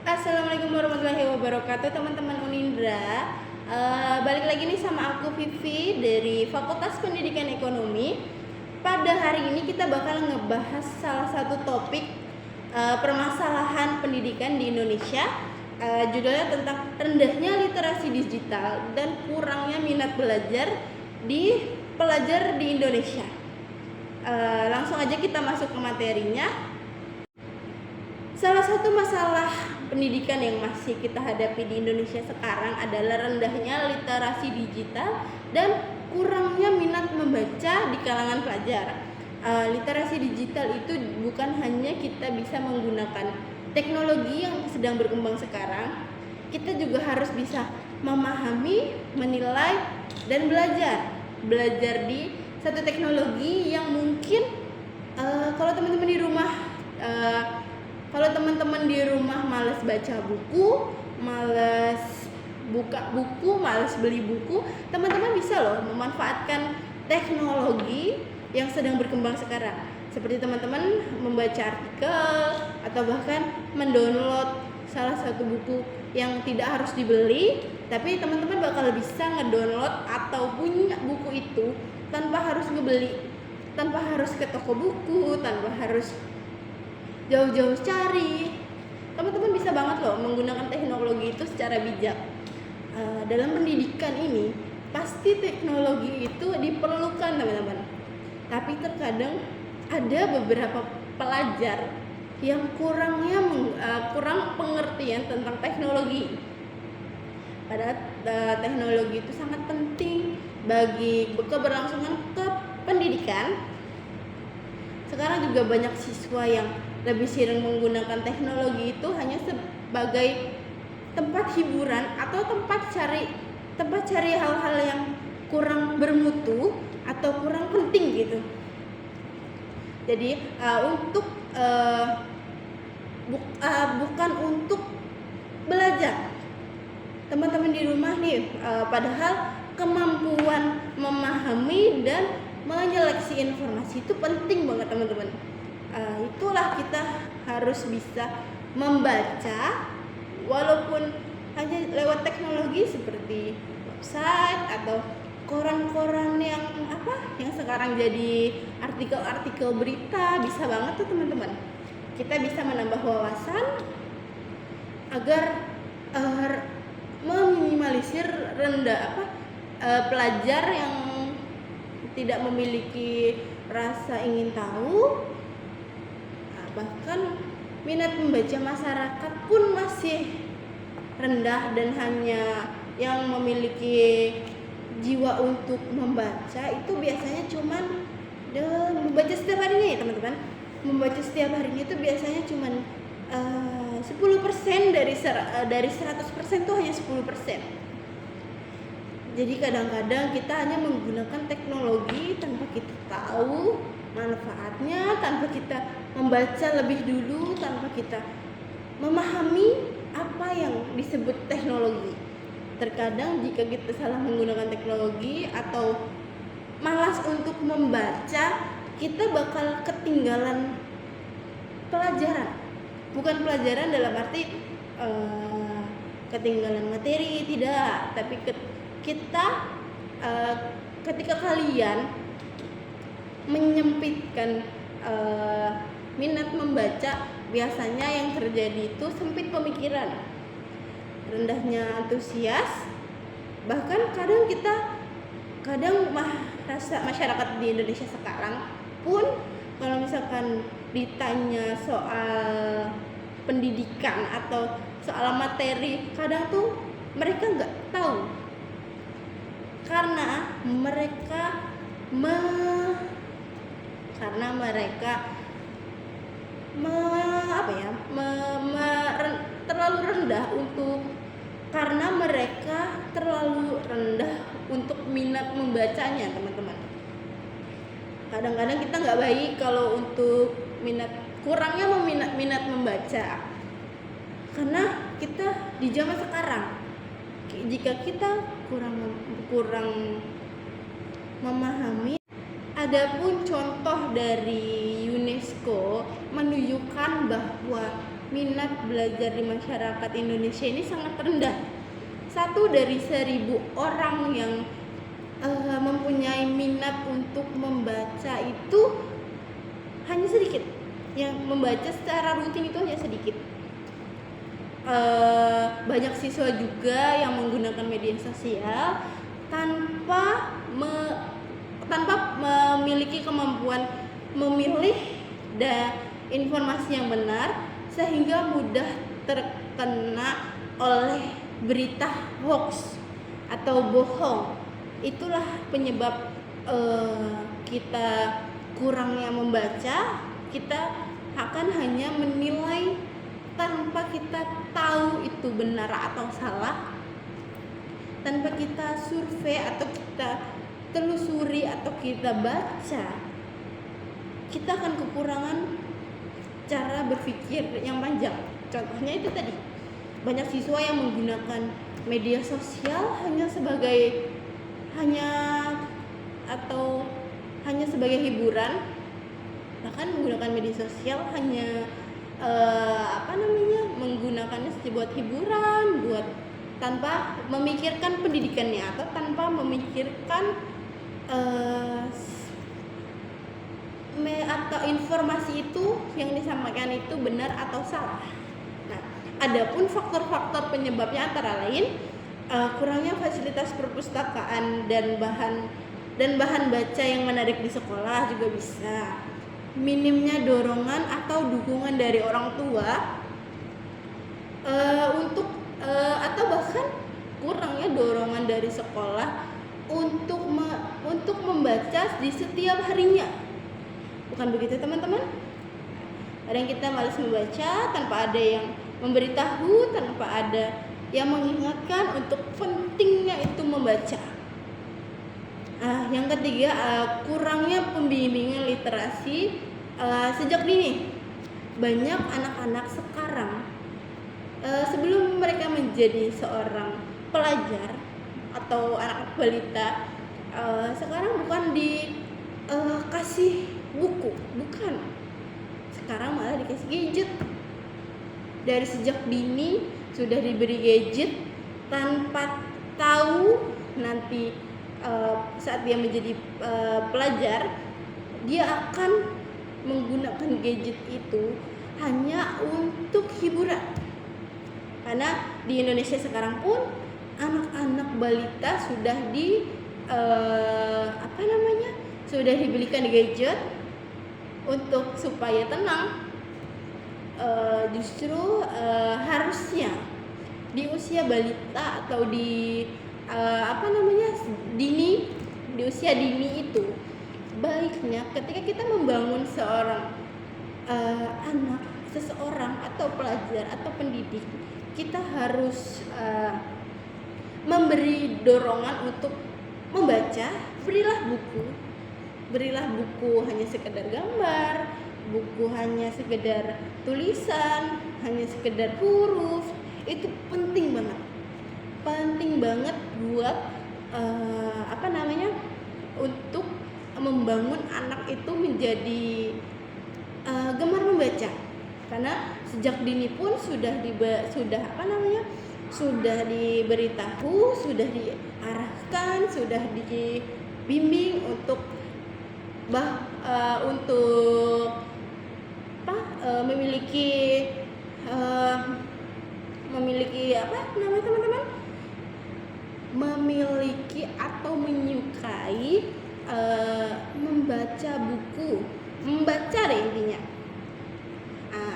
Assalamualaikum warahmatullahi wabarakatuh, teman-teman Unindra. Balik lagi nih sama aku Vivi dari Fakultas Pendidikan Ekonomi. Pada hari ini kita bakal ngebahas salah satu topik permasalahan pendidikan di Indonesia. Judulnya tentang rendahnya literasi digital dan kurangnya minat belajar di pelajar di Indonesia. Langsung aja kita masuk ke materinya. Salah satu masalah pendidikan yang masih kita hadapi di Indonesia sekarang adalah rendahnya literasi digital dan kurangnya minat membaca di kalangan pelajar. Literasi digital itu bukan hanya kita bisa menggunakan teknologi yang sedang berkembang sekarang, kita juga harus bisa memahami, menilai, dan belajar di satu teknologi yang mungkin kalau teman-teman di rumah malas baca buku, malas buka buku, malas beli buku, teman-teman bisa loh memanfaatkan teknologi yang sedang berkembang sekarang. Seperti teman-teman membaca artikel atau bahkan mendownload salah satu buku yang tidak harus dibeli, tapi teman-teman bakal bisa ngedownload atau punya buku itu tanpa harus ngebeli, tanpa harus ke toko buku, tanpa harus jauh-jauh cari. Teman-teman bisa banget loh menggunakan teknologi itu secara bijak. Dalam pendidikan ini pasti teknologi itu diperlukan, teman-teman. Tapi terkadang ada beberapa pelajar yang kurang pengertian tentang teknologi. Padahal teknologi itu sangat penting bagi keberlangsungan pendidikan. Sekarang juga banyak siswa yang lebih sering menggunakan teknologi itu hanya sebagai tempat hiburan atau tempat cari hal-hal yang kurang bermutu atau kurang penting gitu. Jadi bukan untuk belajar. Teman-teman di rumah nih, padahal kemampuan memahami dan menyeleksi informasi itu penting banget, teman-teman. Itulah kita harus bisa membaca walaupun hanya lewat teknologi seperti website atau koran-koran yang sekarang jadi artikel-artikel berita. Bisa banget tuh, teman-teman. Kita bisa menambah wawasan agar meminimalisir pelajar yang tidak memiliki rasa ingin tahu. Bahkan minat membaca masyarakat pun masih rendah, dan hanya yang memiliki jiwa untuk membaca itu biasanya cuman membaca setiap harinya ya, teman-teman. Membaca setiap harinya itu biasanya cuman 10% dari 100% tuh hanya 10%. Jadi kadang-kadang kita hanya menggunakan teknologi tanpa kita tahu manfaatnya, tanpa kita membaca lebih dulu, tanpa kita memahami apa yang disebut teknologi. Terkadang jika kita salah menggunakan teknologi atau malas untuk membaca, kita bakal ketinggalan pelajaran. Bukan pelajaran dalam arti ketinggalan materi, tidak, tapi ketika kalian menyempitkan minat membaca, biasanya yang terjadi itu sempit pemikiran, rendahnya antusias. Bahkan kadang masyarakat di Indonesia sekarang pun kalau misalkan ditanya soal pendidikan atau soal materi, kadang tuh mereka nggak tahu karena mereka terlalu rendah untuk minat membacanya, teman-teman. Kadang-kadang kita nggak baik kalau untuk kurangnya minat membaca, karena kita di zaman sekarang jika kita kurang memahami. Adapun contoh dari UNESCO menunjukkan bahwa minat belajar di masyarakat Indonesia ini sangat rendah. 1 dari 1000 orang yang mempunyai minat untuk membaca itu hanya sedikit. Yang membaca secara rutin itu hanya sedikit. Banyak siswa juga yang menggunakan media sosial tanpa memiliki kemampuan memilih dan informasi yang benar, sehingga mudah terkena oleh berita hoax atau bohong. Itulah penyebab kita kurangnya membaca. Kita akan hanya menilai tanpa kita tahu itu benar atau salah, tanpa kita survei atau kita telusuri atau kita baca. Kita akan kekurangan cara berpikir yang panjang. Contohnya itu tadi, banyak siswa yang menggunakan media sosial hanya sebagai hiburan, bahkan menggunakan media sosial hanya menggunakannya buat hiburan, tanpa memikirkan pendidikannya atau tanpa memikirkan atau informasi itu yang disampaikan itu benar atau salah. Nah, adapun faktor-faktor penyebabnya antara lain kurangnya fasilitas perpustakaan dan bahan baca yang menarik di sekolah juga bisa. Minimnya dorongan atau dukungan dari orang tua atau bahkan kurangnya dorongan dari sekolah untuk membaca di setiap harinya. Bukan begitu teman-teman? Kadang kita malas membaca tanpa ada yang memberitahu, tanpa ada yang mengingatkan untuk pentingnya itu membaca. Yang ketiga, kurangnya pembimbingan literasi sejak dini. Banyak anak-anak sekarang sebelum mereka menjadi seorang pelajar atau anak balita, sekarang bukan dikasih buku, bukan. Sekarang malah dikasih gadget. Dari sejak dini sudah diberi gadget tanpa tahu nanti saat dia menjadi pelajar, dia akan menggunakan gadget itu hanya untuk hiburan. Karena di Indonesia sekarang pun anak-anak balita sudah sudah dibelikan gadget untuk supaya tenang. Justru harusnya di usia balita atau di usia dini itu baiknya ketika kita membangun seseorang atau pelajar atau pendidik, kita harus memberi dorongan untuk membaca. Berilah buku hanya sekedar gambar, buku hanya sekedar tulisan, hanya sekedar huruf. Itu penting banget buat untuk membangun anak itu menjadi gemar membaca. Karena sejak dini pun sudah diberitahu, sudah diarahkan, sudah dibimbing untuk memiliki atau menyukai membaca buku, membaca deh intinya.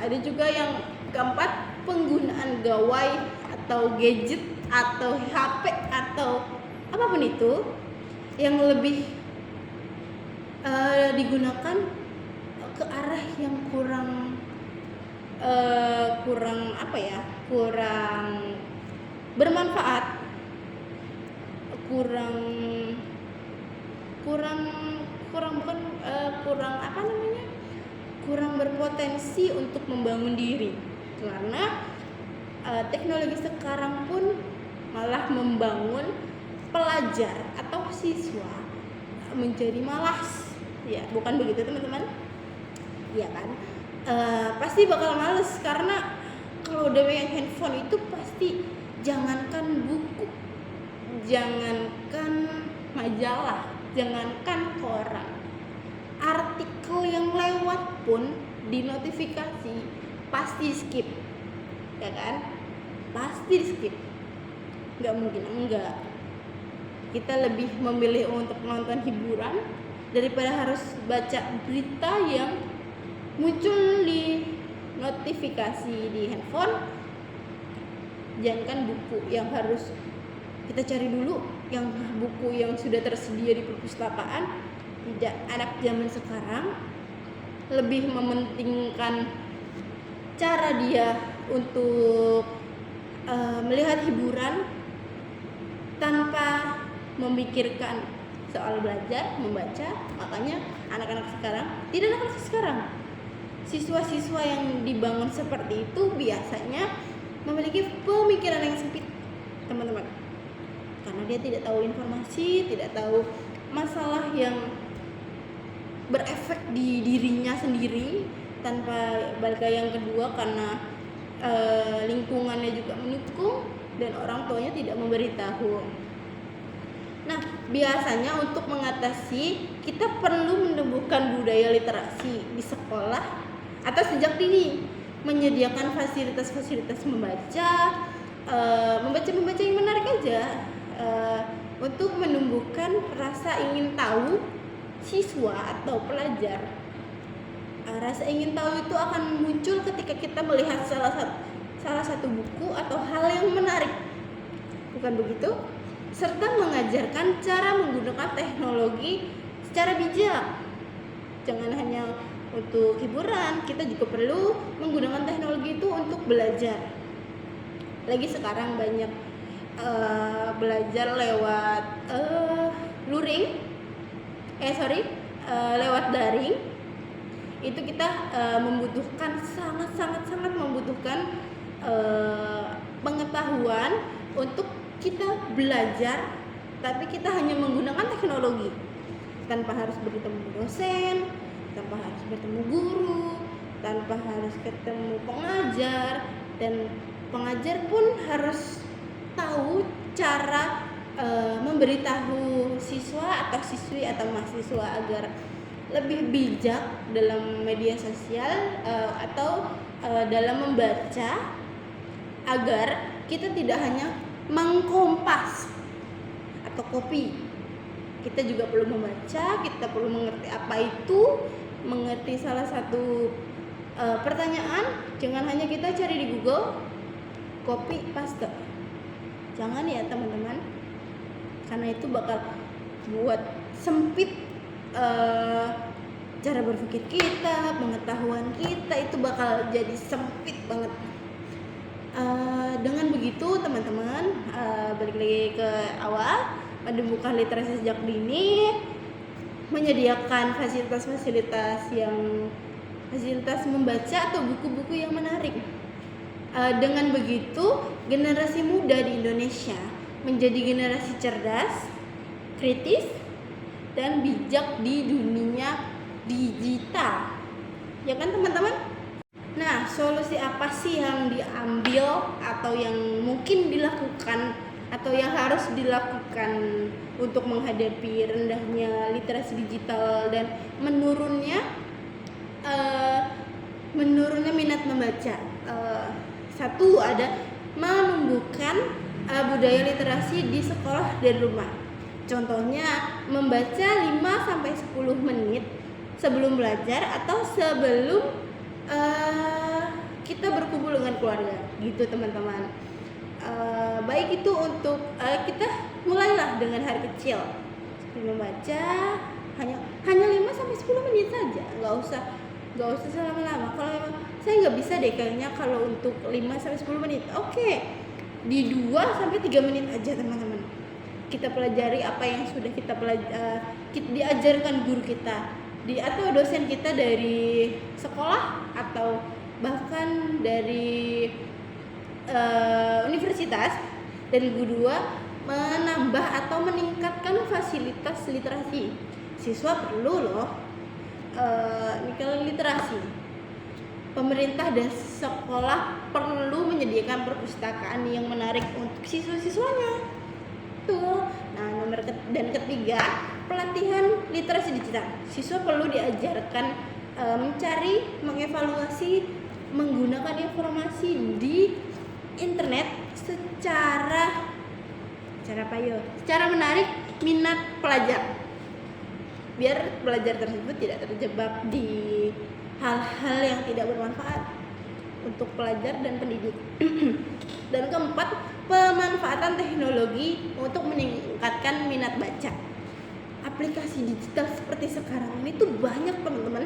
Ada juga yang keempat, penggunaan gawai atau gadget atau HP atau apapun itu yang lebih digunakan ke arah yang kurang bermanfaat, kurang berpotensi untuk membangun diri. Karena teknologi sekarang pun malah membangun pelajar atau siswa menjadi malas. Ya, bukan begitu teman-teman? Iya kan? Pasti bakal malas karena kalau udah pegang handphone itu pasti jangankan buku, jangankan majalah, jangankan koran, artikel yang lewat pun di notifikasi pasti skip, ya kan? Pasti skip, nggak mungkin enggak. Kita lebih memilih untuk nonton hiburan daripada harus baca berita yang muncul di notifikasi di handphone. Jangankan buku yang harus kita cari dulu, yang buku yang sudah tersedia di perpustakaan. Tidak, anak zaman sekarang lebih mementingkan cara dia untuk melihat hiburan tanpa memikirkan soal belajar, membaca. Makanya anak-anak sekarang, tidak anak-anak sekarang, siswa-siswa yang dibangun seperti itu biasanya memiliki pemikiran yang sempit, teman-teman. Karena dia tidak tahu informasi, tidak tahu masalah yang berefek di dirinya sendiri. Tanpa balik yang kedua, karena lingkungannya juga mendukung dan orang tuanya tidak memberitahu. Nah, biasanya untuk mengatasi, kita perlu menumbuhkan budaya literasi di sekolah atau sejak dini, menyediakan fasilitas-fasilitas membaca yang menarik aja, untuk menumbuhkan rasa ingin tahu siswa atau pelajar. Rasa ingin tahu itu akan muncul ketika kita melihat salah satu buku atau hal yang menarik, bukan begitu? Serta mengajarkan cara menggunakan teknologi secara bijak. Jangan hanya untuk hiburan, kita juga perlu menggunakan teknologi itu untuk belajar. Lagi sekarang banyak belajar lewat lewat daring. Itu kita membutuhkan sangat membutuhkan pengetahuan untuk kita belajar, tapi kita hanya menggunakan teknologi tanpa harus bertemu dosen, tanpa harus bertemu guru, tanpa harus ketemu pengajar, dan pengajar pun harus tahu cara memberitahu siswa atau siswi atau mahasiswa agar lebih bijak dalam media sosial atau dalam membaca, agar kita tidak hanya mengkompas atau copy. Kita juga perlu membaca, kita perlu mengerti apa itu, mengerti salah satu pertanyaan. Jangan hanya kita cari di Google, copy paste. Jangan ya teman-teman, karena itu bakal buat sempit cara berpikir kita, pengetahuan kita itu bakal jadi sempit banget. Dengan begitu teman-teman, balik lagi ke awal, menumbuhkan literasi sejak dini, menyediakan fasilitas membaca atau buku-buku yang menarik. Dengan begitu, generasi muda di Indonesia menjadi generasi cerdas, kritis, dan bijak di dunia digital. Ya kan teman-teman? Nah, solusi apa sih yang diambil atau yang mungkin dilakukan atau yang harus dilakukan untuk menghadapi rendahnya literasi digital dan menurunnya minat membaca? Satu, ada menumbuhkan budaya literasi di sekolah dan rumah. Contohnya membaca 5-10 menit sebelum belajar atau sebelum kita berkumpul dengan keluarga, gitu teman-teman. Baik itu untuk kita mulailah dengan hal kecil, seperti membaca hanya 5-10 menit saja, nggak usah selama-lama. Kalau memang saya nggak bisa deh kayaknya kalau untuk 5-10 menit, oke, di 2-3 menit aja teman-teman. Kita pelajari apa yang sudah kita diajarkan guru kita atau dosen kita dari sekolah atau bahkan dari universitas. Dan kedua, menambah atau meningkatkan fasilitas literasi. Siswa perlu loh literasi. pemerintah dan sekolah perlu menyediakan perpustakaan yang menarik untuk siswa-siswanya. Tuh. Nah, dan ketiga, pelatihan literasi digital. Siswa perlu diajarkan mencari, mengevaluasi, menggunakan informasi di internet secara menarik minat pelajar, biar pelajar tersebut tidak terjebak di hal-hal yang tidak bermanfaat untuk pelajar dan pendidik. Dan keempat, pemanfaatan teknologi untuk meningkatkan minat baca. Aplikasi digital seperti sekarang ini tuh banyak, teman-teman.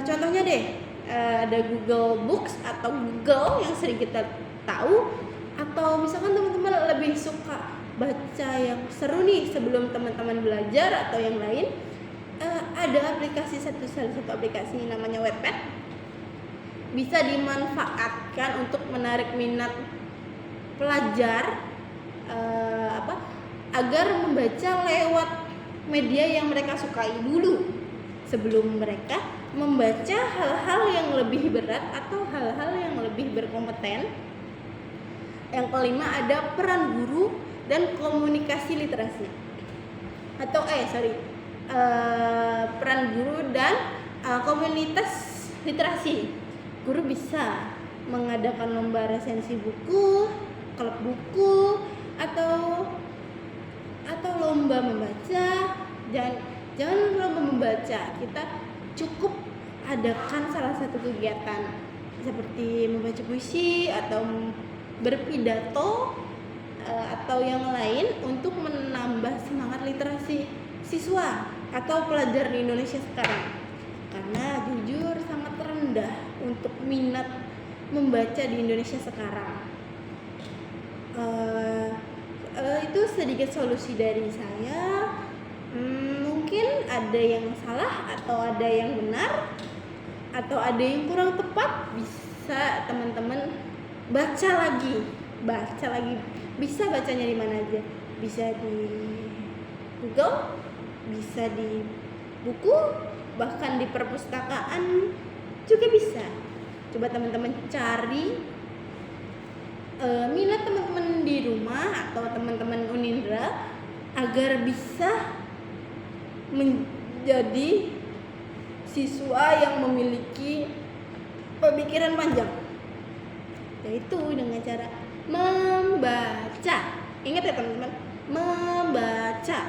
Contohnya deh, ada Google Books atau Google yang sering kita tahu. Atau misalkan teman-teman lebih suka baca yang seru nih sebelum teman-teman belajar atau yang lain, ada salah satu aplikasi namanya Wattpad, bisa dimanfaatkan untuk menarik minat pelajar agar membaca lewat media yang mereka sukai dulu sebelum mereka membaca hal-hal yang lebih berat atau hal-hal yang lebih berkompeten. Yang kelima, ada peran guru dan komunikasi literasi peran guru dan komunitas literasi. Guru bisa mengadakan lomba resensi buku, klub buku, atau lomba membaca. Jangan lomba membaca, kita cukup adakan salah satu kegiatan seperti membaca puisi atau berpidato atau yang lain untuk menambah semangat literasi siswa atau pelajar di Indonesia sekarang. Karena jujur sangat rendah untuk minat membaca di Indonesia sekarang. Itu sedikit solusi dari saya. Mungkin ada yang salah atau ada yang benar atau ada yang kurang tepat, bisa teman-teman baca lagi. Bisa bacanya di mana aja? Bisa di Google, bisa di buku, bahkan di perpustakaan juga bisa. Coba teman-teman cari minat teman-teman di rumah atau teman-teman Unindra agar bisa menjadi siswa yang memiliki pemikiran panjang, yaitu dengan cara membaca. Ingat ya teman-teman, membaca.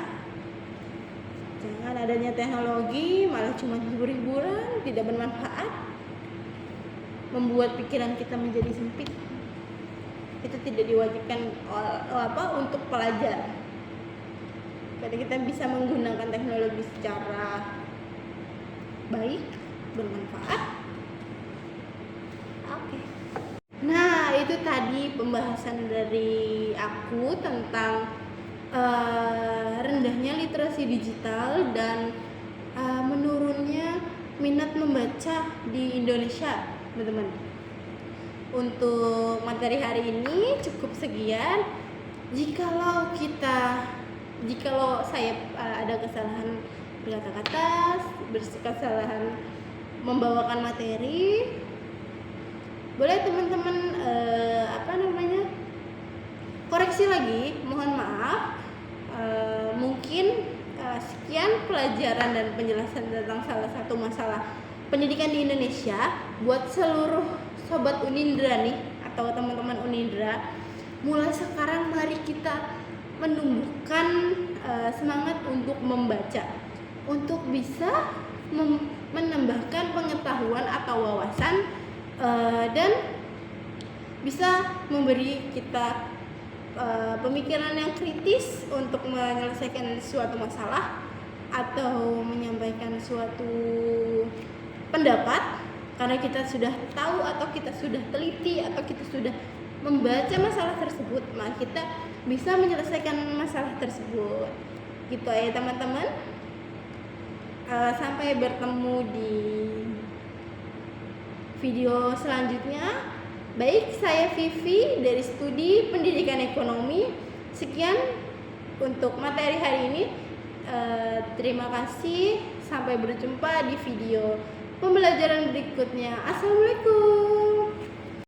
Jangan adanya teknologi malah cuma hibur-hiburan, tidak bermanfaat, membuat pikiran kita menjadi sempit. Itu tidak diwajibkan untuk pelajar. Jadi kita bisa menggunakan teknologi secara baik, bermanfaat. Oke. Nah, itu tadi pembahasan dari aku tentang rendahnya literasi digital dan menurunnya minat membaca di Indonesia, teman-teman. Untuk materi hari ini cukup sekian. Jikalau saya ada kesalahan berkata-kata, kesalahan membawakan materi, boleh teman-teman koreksi lagi, mohon maaf. Mungkin sekian pelajaran dan penjelasan tentang salah satu masalah pendidikan di Indonesia buat seluruh sobat Unindra nih atau teman-teman Unindra. Mulai sekarang mari kita menumbuhkan semangat untuk membaca, untuk bisa menambahkan pengetahuan atau wawasan dan bisa memberi kita pemikiran yang kritis untuk menyelesaikan suatu masalah atau menyampaikan suatu pendapat, karena kita sudah tahu atau kita sudah teliti atau kita sudah membaca masalah tersebut, maka kita bisa menyelesaikan masalah tersebut. Gitu ya teman-teman. Sampai bertemu di video selanjutnya. Baik, saya Vivi dari Studi Pendidikan Ekonomi. Sekian untuk materi hari ini. Terima kasih. Sampai berjumpa di video pembelajaran berikutnya. Assalamualaikum.